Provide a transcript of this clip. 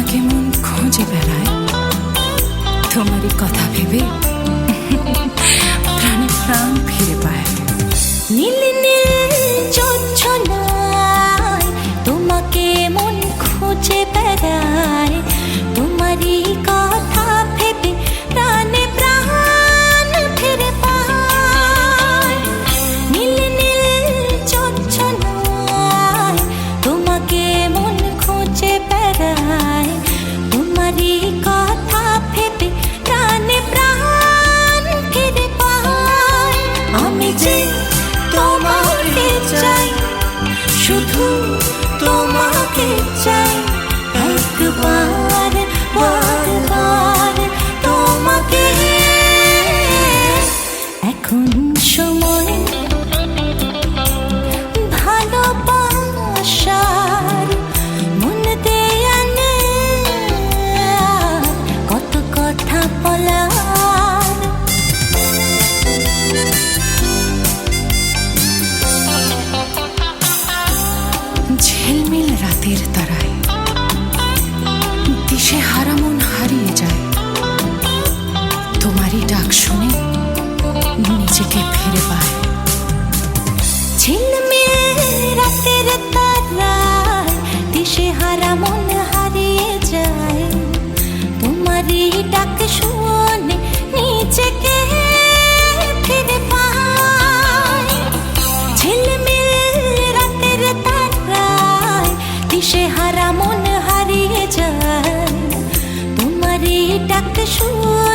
তোমাকে মন খুঁজে বেড়ায়, তোমারই কথা ভেবে প্রাণে প্রাণ ফিরে পায়। নীল নীল জোছনায় তোমাকে মন খুঁজে বেড়ায়, তোমারই কথা ভেবে প্রাণে প্রাণ ফিরে পায়। নীল নীল জোছনায় তোমাকে মন খুঁজে বেড়ায়, তোমারই কথা ভেবে প্রাণে প্রাণ ফিরে পায়। আমি যে তোমাকে চাই, শুধু তোমাকে চাই, একবার বারবার তোমাকে। এখন সময় ভালোবাসার, মন দেয়া নেয়ার, কত কথা বলার। ঝিলমিল রাতের তারায় দিশে হারা মন হারিয়ে যায়, তোমারই ডাক শুনে নিজেকে ফিরে পায়। ঝিলমিল রাতের তারায় দিশে হারা মন হারিয়ে যায়, তোমারই ডাক শুনে নিজেকে ফিরে পায়। ঝিলমিল রাতের তারায় দিশে হারা মন হারিয়ে যায়, তোমারই ডাক শুনে